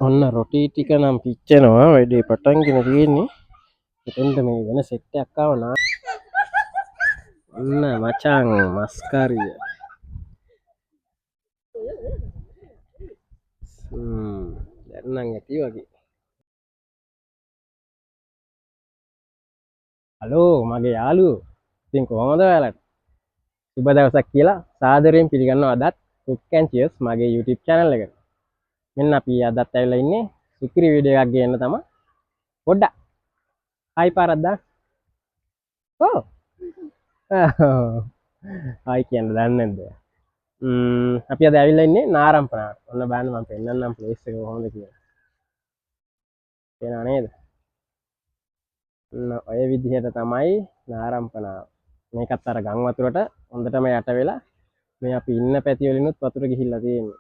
ඔන්න රොටි ටික නම් පිච්චෙනවා වැඩේ පටන්ගෙන තියෙන්නේ. එතෙන්ට මේ වෙන සෙට් එකක් ආව නා. ඔන්න මචං මස් කරිය. දැන් නම් ඇති වගේ. හලෝ මගේ යාළුවෝ. ඉතින් කොහමද ඔයාලට? සුබ දවසක් කියලා සාදරයෙන් පිළිගන්නවා අදත් Cook and Cheers මගේ YouTube channel එකට. මෙන්න අපි අදත් ඇවිල්ලා ඉන්නේ සුපිරි වීඩියෝ එකක් ගේන්න තමයි. පොඩ්ඩක් හයි පාරක් දාන්න. ඔව්. හයි කියන්න දන්නේ නැද්ද? අපි අද ඇවිල්ලා ඉන්නේ නාරම්පනාවට. ඔන්න බලන්න මම පෙන්නන්නම් ප්ලේස් එක කොහොමද කියලා. පේනව නේද? ඔන්න ඔය විදිහට තමයි නාරම්පනාව. මේකත් අර ගම් වතුරට හොඳටම යට වෙලා මේ අපි ඉන්න පැති වලිනුත් වතුර ගිහිල්ලා තියෙන්නේ.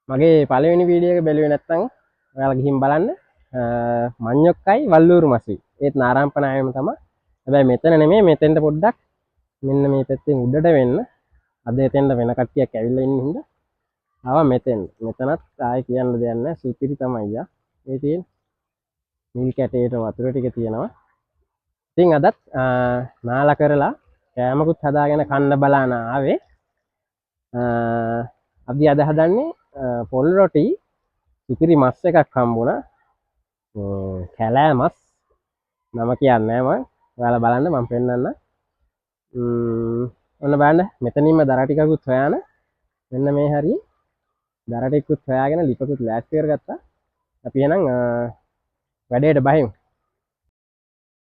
මගේ පළවෙනි වීඩියෝ එක බැලුවේ නැත්නම් ඔයාලා ගිහින් බලන්න. මඤ්ඤොක්කයි වල්ලූරු මසුයි. ඒත් නාරම්පනාවෙම තමයි. හැබැයි මෙතන නෙමෙයි මෙතෙන්ට පොඩ්ඩක් මෙන්න මේ පැත්තෙන් උඩට වෙන්න. අද එතෙන්ට වෙන කට්ටියක් ඇවිල්ලා ඉන්න හින්දා ආවා මෙතෙන්. මෙතනත් ආයේ කියන්න දෙයක් නැහැ. සුපිරි තමයි අයියා. මේ තියෙන නිල් කැටේට වතුර ටික තියෙනවා. ඉතින් අදත් නාලා කරලා කෑමකුත් හදාගෙන කන්න බලාන ආවේ. අපි අද හදන්නේ පොල් රොටි සුපිරි මස් එකක් හම්බුණා. කැලෑ මස් නම කියන්නේ මම. ඔයාලා බලන්න මම පෙන්නන්න. ඔන්න බලන්න මෙතනින්ම දර ටිකකුත් හොයාන මෙන්න මේ හරිය දර ටිකකුත් හොයාගෙන ලිපකුත් ලෑස්ති කරගත්තා. අපි එහෙනම් වැඩේට බහිමු.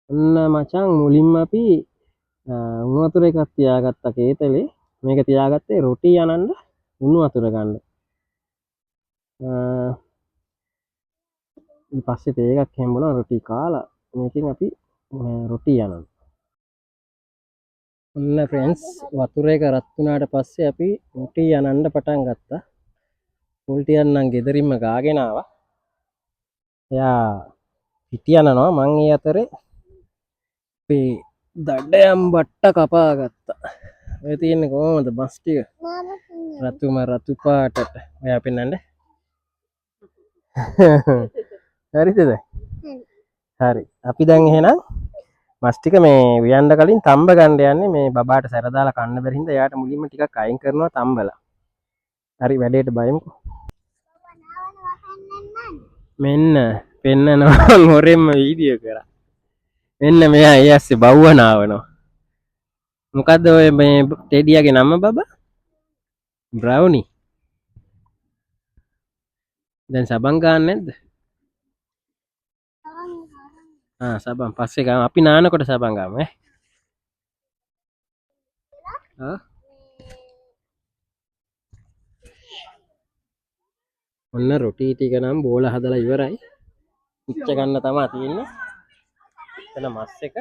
ඔන්න මචං මුලින්ම අපි උණු වතුර එකක් තියාගත්තා කේතලේ. මේක තියාගත්තේ රොටි අනන්න උණු වතුර ගන්න. ඊට පස්සේ තේ එකක් හම්බුණා රොටි කාලා මේකෙන් අපි රොටි අනන. ඔන්න ෆ්‍රෙන්ඩ්ස් වතුර එක රත් වුණාට පස්සේ අපි රොටි අනන්න පටන් ගත්තා. පොල් ටිකක් නම් ගෙදරින්ම ගාගෙන ආවා. එයා පිටි අනනවා මං ඒ අතරේ අපි දඩයම් බට්ට කපා ගත්තා. ඔය තියෙන්නේ කොහොමද මස් ටික? රතු පාටට. ඔයා පෙන්නන්න. හරිද? හරි. අපි දැන් එහෙනම් මස් ටික මේ වියන්න කලින් තම්බ ගන්න යන්නේ. මේ බබාට සැර දාලා කන්න බැරි හින්දා එයාට මුලින්ම ටිකක් අයින් කරනවා තම්බලා. හරි වැඩේට බයමුකෝ. මෙන්න පෙන්නනවා මොරෙම්ම වීඩියෝ කරා. මෙන්න මෙයා ඒ ඇස්සේ බව්වනාවනවා. මොකද්ද ඔය මේ ටෙඩියාගේ නම බබා? බ්‍රවුනි. දැන් සබන් ගන්න නැද්ද? සබන් පස්සේ ගමු. අපි නානකොට සබන් ගමු ඈ. ඔන්න රොටි ටික නම් බෝල හදලා ඉවරයි. පිච්ච ගන්න තමයි තියෙන්නේ. එතන මස් එක.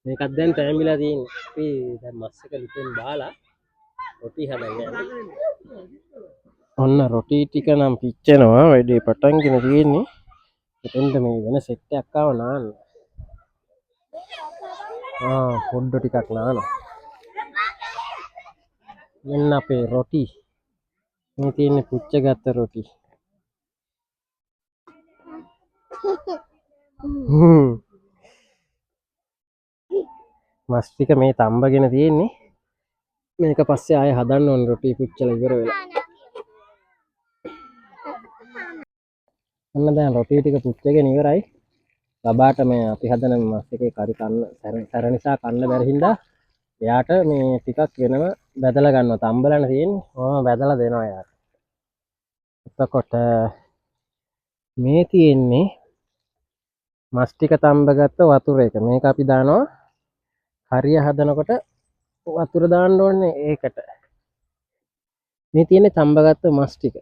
මේකත් දැන් තැඹිලා තියෙන්නේ. අපි දැන් මස් එක ලිපෙන් බාලා රොටි හදන්න. ඔන්න රොටි ටික නම් පිච්චෙනවා. වැඩේ පටන්ගෙන තියෙන්නේ. එතෙන්ට මේ වෙන සෙට් එකක් ආව නාන්න. පොඩ්ඩ ටිකක් නානවා. මෙන්න අපේ රොටි. මේ තියෙන්නේ පුච්ච ගත්ත රොටි. මස් ටික මේ තම්බගෙන තියෙන්නේ. මේක පස්සේ ආයෙ හදන්න ඕන රොටි පුච්චලා ඉවර වෙලා. ඔන්න දැන් රොටි ටික පුච්චගෙන ඉවරයි. බබාට මේ අපි හදන මස් එකේ කරි කන්න සැර නිසා කන්න බැරි හින්දා එයාට මේ ටිකක් වෙනම බැදලා ගන්නවා. තම්බලන තියෙන්නේ. බැදලා දෙනවා එයාට. එතකොට මේ තියෙන්නේ මස් ටික තම්බගත්ත වතුර එක. මේක අපි දානවා හරිය හදනකොට වතුර දාන්න ඕනේ ඒකට. මේ තියෙන්නේ තම්බගත්ත මස් ටික.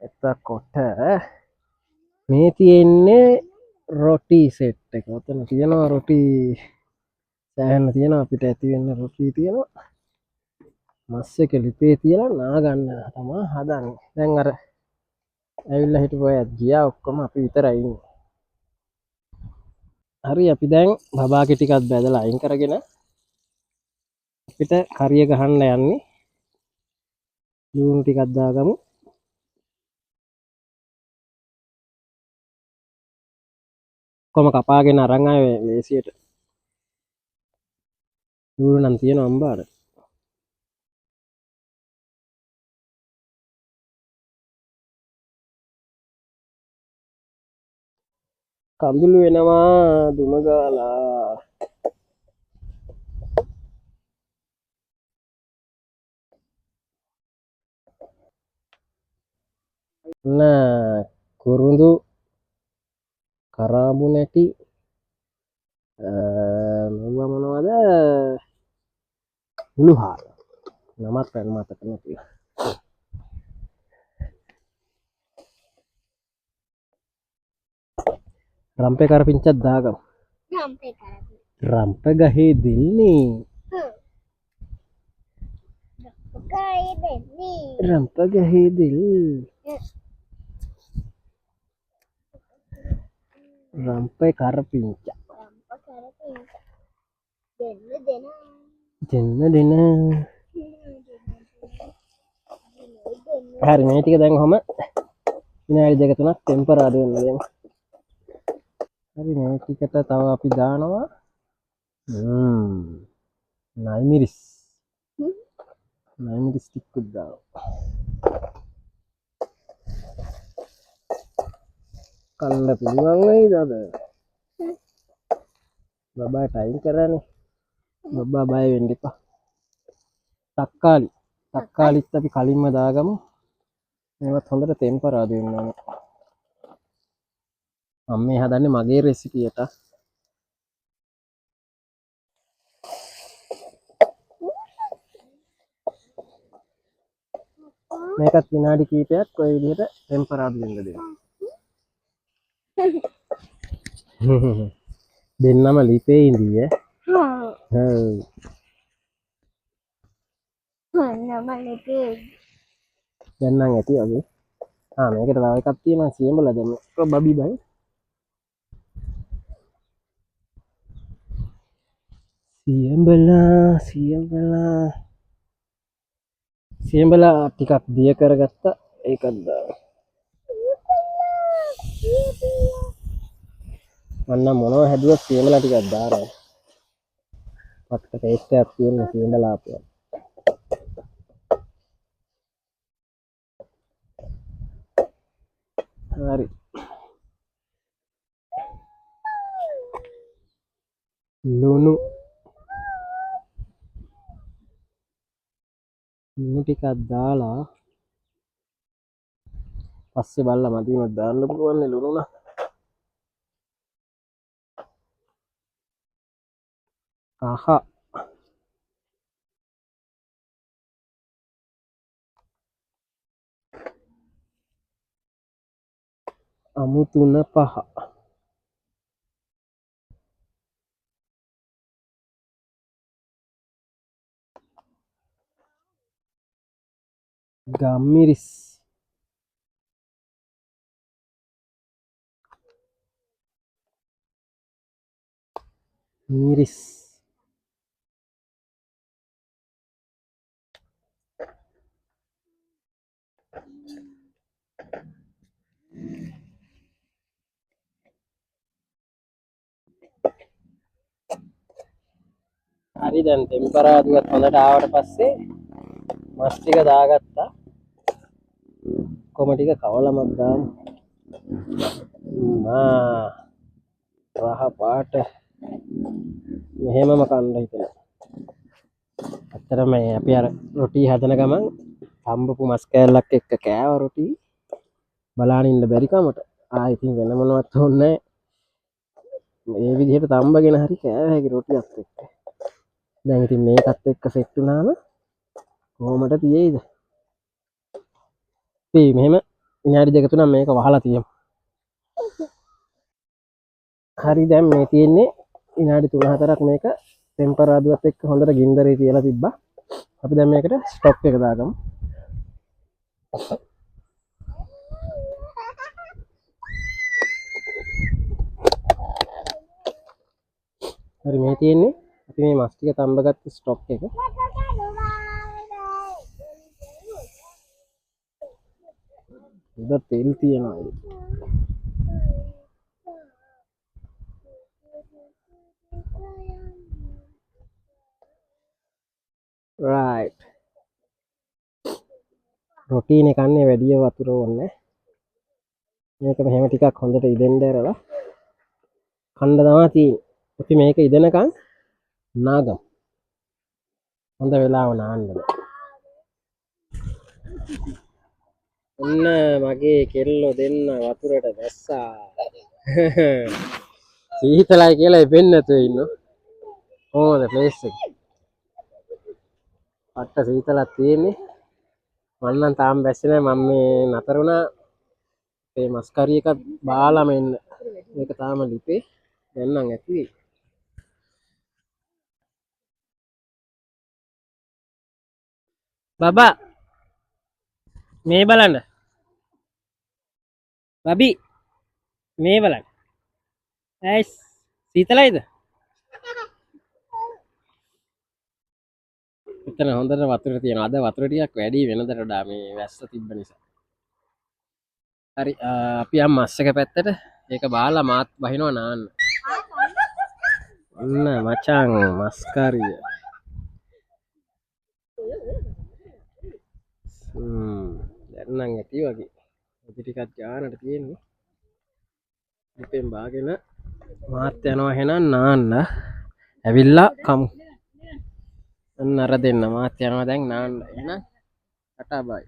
එතකොට මේ තියෙන්නේ රොටි සෙට් එක. ඔතන තියෙනවා රොටි සෑහෙන්න තියෙනවා අපිට ඇති වෙන්න රොටි තියෙනවා. මස් එක ලිපේ තියලා නා ගන්න තමයි හදන්නේ. දැන් අර ඇවිල්ලා හිටපු අයත් ගියා ඔක්කොම අපි විතරයි ඉන්නේ. හරි අපි දැන් බබාගේ ටිකක් බැදලා අයින් කරගෙන අපිට කරිය ගහන්න යන්නේ. ලුණු ටිකක් දාගමු. කොම කපාගෙන අරන් ආවේ ලේසියට. ලුණු නම් තියෙනවා අම්බාර. කඳුළු වෙනවා දුම ගාලා. කුරුඳු කරාබු නැති මෙව මොනවද උළුහාර නමත් පැන් මතක නැති රම්පේ කරපිංචක් දාගමු. රම්ප ගහේ දෙන්නේ රම්ප ගහේ දෙල් රම්පේ කරපිංච දෙන්න දෙන හරි මේ ටික දැන් කොහම විනාඩි දෙක තුනක් ටෙම්පරාදු වෙන්න දෙමු. හරි මේ ටිකට තව අපි දානවා නයිමිරිස් ටිකකුත් දානවා. කන්න පුළුවන් වෙයිද අද? බබා ටයිම් කරන්නේ. බබා බය වෙන්න එපා. තක්කාලිත් අපි කලින්ම දාගමු. මේවත් හොඳට ටෙම්පරාදු වෙන්න ඕනේ. මම මේ හදන්නේ මගේ රෙසිපියට. මේකත් විනාඩි කිහිපයක් ඔය විදිහට ටෙම්පරාදු වෙන්න දෙන්න. දෙන්නම ලිපේ ඉඳී දැන් නම් ඇති වගේ. මේකට තව එකක් තියෙනවා සියඹලා දැන් බබි බයි. සියඹලා ටිකක් දිය කරගත්තා. ඒකත් දාන්න. මන්න මොනවා හැදුවත් සියඹලා ටිකක් දානවා. පක්ක ටේස්ට් එකක් තියෙන සියඹලා අපේ. හරි. ලුණු ටිකක් දාලා පස්සේ බලලා මදිනොත් දාන්න පුළුවන් නේ ලුණු නා. කහ අමුතුන පහ ගම්මිරිස් මිරිස් හරි දැන් ටෙම්පරාදුවත් හොඳට ආවට පස්සේ මස් ටික දාගත්තා. කොම ටික කවලමක් දාමු. රහ පාට මෙහෙමම කන්න හිතෙනවා. ඇත්තටම මේ අපි අර රොටි හදන ගමන් හම්බපු මස් කෑල්ලක් එක්ක කෑව රොටි බලාගෙන ඉන්න බැරි කමට ඉතින් වෙන මොනවත් ඕනේ නැහැ. මේ විදිහට තම්බගෙන හරි කෑව හැකි රොටියක් එක්ක. දැන් ඉතින් මේකත් එක්ක සෙට් වුණාම කොහොමද තියෙයිද? අපි මෙහෙම විනාඩි දෙක තුනක් මේක වහලා තියමු. හරි දැන් මේ තියෙන්නේ විනාඩි 3-4ක් මේක ටෙම්පරාදුවත් එක්ක හොඳට ගින්දරේ තියලා තිබ්බා. අපි දැන් මේකට ස්ටොප් එක දාගමු. හරි මේ තියෙන්නේ අපි මේ මස් ටික තඹගත්ත ස්ටොක් එක. උඩ තෙල් තියෙනවා. right. රොටීනේ කන්නේ වැඩිය වතුර ඕනේ. මේක මෙහෙම ටිකක් හොඳට ඉදෙන්න ඇරලා කන්න තමයි තියෙන්නේ. අපි මේක ඉදෙනකන් නාගම්. හොඳ වෙලාව නාන්න. ඔන්න මගේ කෙල්ලෝ දෙන්න වතුරට දැස්සා. සීතලයි කියලා එපෙන්නේ නැතුව ඉන්නෝ. කොහොමද ප්ලේස් එක? අට්ට සීතලක් තියෙන්නේ. මම නම් තාම බැස්සේ නැහැ. මම මේ නතර වුණා මේ මස් කරි එකක් බාලාම එන්න. මේක තාම ලිපේ. දැන් නම් ඇති. බබා මේ බලන්න. බබි මේ බලන්න. ඇයිස් සීතලයිද? එතන හොඳට වතුර තියෙනවා. අද වතුර ටිකක් වැඩි වෙනදට වඩා මේ වැස්ස තිබ්බ නිසා. හරි අපි යම් මස් එක පැත්තට ඒක බාලා මාත් වහිනවා නාන්න. ඔන්න මචං මස් කරිය. දැන් නම් ඇති වගේ. ඉති ටිකක් ගානට තියෙන්නේ. ඉතින් බාගෙන මාත් යනවා එහෙනම් නාන්න. ඇවිල්ලා කමු. අන්න අර දෙන්න මාත් යනවා දැන් නාන්න. එහෙනම් ටටා බයි.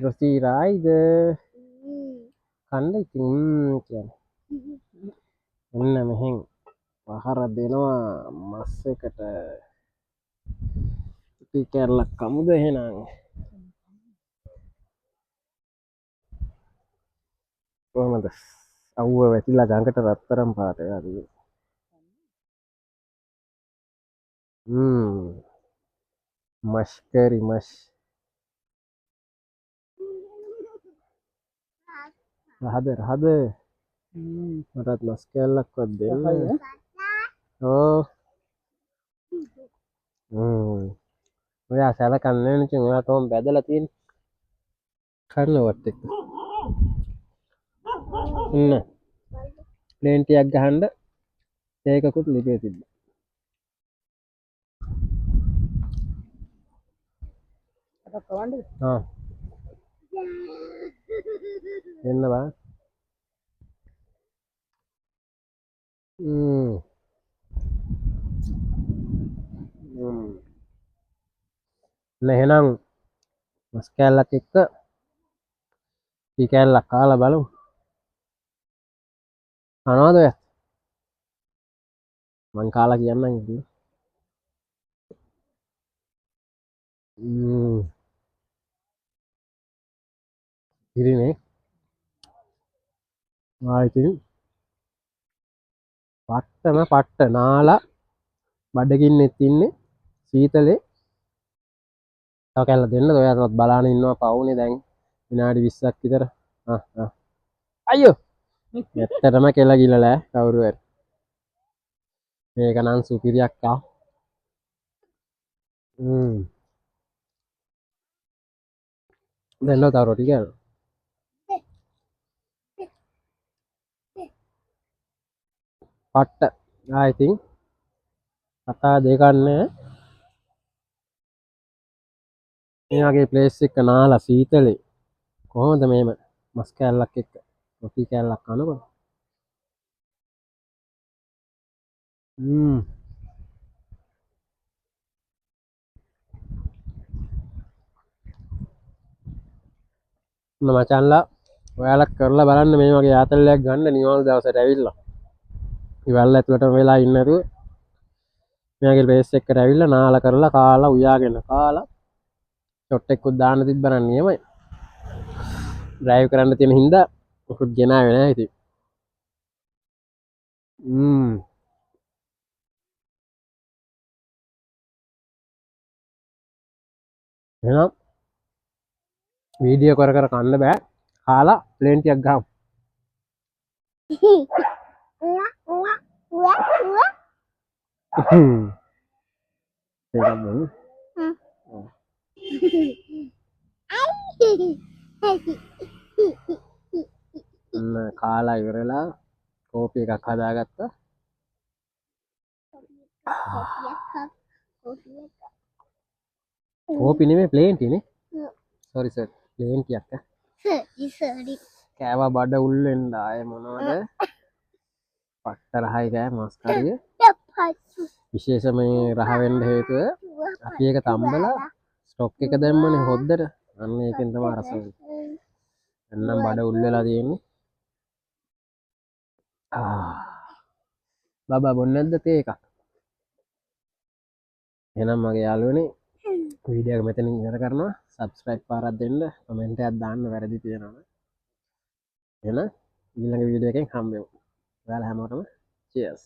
රොසිරායිද කන්න ඉතින් කියන්නේ. ඔන්න මෙහෙන් පහර දෙනවා මස් එකට. ඉතින් කැරලක් කමුද එහෙනම්. කොහමද? අවුව වැටිලා ගඟට රත්තරන් පාට වෙලා තියෙන්නේ. මස් කරි මස්. රහද මටත් මස් කැල්ලක්වත් දෙන්න. ඕ ඔයා සැලකන්නේ නැහැ නේ. ඔයා තෝම් බැදලා තියෙන්නේ. කන්නවත් එක්ක. ඉන්න. ප්ලේන් ටිකක් ගහන්න ඒකකුත් ලිපේ තිබ්බා. අතක් කවන්නද? එන්න බා. එහෙනම් මස් කැල්ලක් එක්ක කැල්ලක් කාලා බලමු. කනවද ඔයා? මං කාලා කියන්නම් ඉතින්. ඉතිනේ ආ ඉතින් පට්ටම පට්ට නාලා බඩගින්නෙත් ඉන්නේ සීතලේ. තව කැල්ල දෙන්න ඔයාලවත් බලාගෙන ඉන්නවා පවුනේ දැන් විනාඩි 20ක් විතර. අයියෝ ඇත්තටම කෙල ගිලලා කවුරු හරි. මේක නම් සුපිරියක් ආ. දෙන්න තව රොටි ගන්න. පට්ට. I think කතා දෙකක් නැහැ. මේ වගේ ප්ලේස් එක නාලා සීතලේ කොහොමද මේම මස් කෑල්ලක් එක්ක රොටි කෑල්ලක් කනකොට. මචන්ලා ඔයාලා කරලා බලන්න මේ වගේ ආතල්ලයක් ගන්න නිවාල් දවසට ඇවිල්ලා. ඉවල්ල ඇතුළටම වෙලා ඉන්න නැතුව මේ වගේ ප්ලේස් එකකට ඇවිල්ලා නාලා කරලා කාලා උයාගෙන කාලා ෂොට් එකකුත් දාන්න තිබ්බනම් නියමයි. ඩ්‍රයිව් කරන්න තියෙන හින්දා මොකුත් ගෙනාවේ නැහැ ඉතින්. එහෙනම් වීඩියෝ කර කර කන්න බෑ. කාලා ප්ලේන් ටිකක් ගහමු. කාලා ඉවරලා කෝපි එකක් හදාගත්තා. කෝපි නෙමෙයි ප්ලේන් ටිනේ. සෝරි සර් ප්ලේන් ටියක් කෑවා බඩ උල් වෙන්න ආයේ මොනවද පට්ට රහයි කෑ මස් කරිය. විශේෂම රහ වෙන්න හේතුව අපි ඒක තම්බලා ස්ටොක් එක දැම්මනේ හොද්දට. අන්න ඒකෙන් තමයි රස වෙන්නේ. එන්නම් බඩ උල් වෙලා තියෙන්නේ. බබා බොන්නේ නැද්ද තේ එකක්? එහෙනම් මගේ යාළුවනේ වීඩියෝ එක මෙතනින් ඉවර කරනවා. සබ්ස්ක්‍රයිබ් පාරක් දෙන්න, කමෙන්ට් එකක් දාන්න වැරදි තියෙනවා. එහෙනම් ඊළඟ වීඩියෝ එකෙන් හම්බෙමු. ඔයාලා හැමෝටම cheers.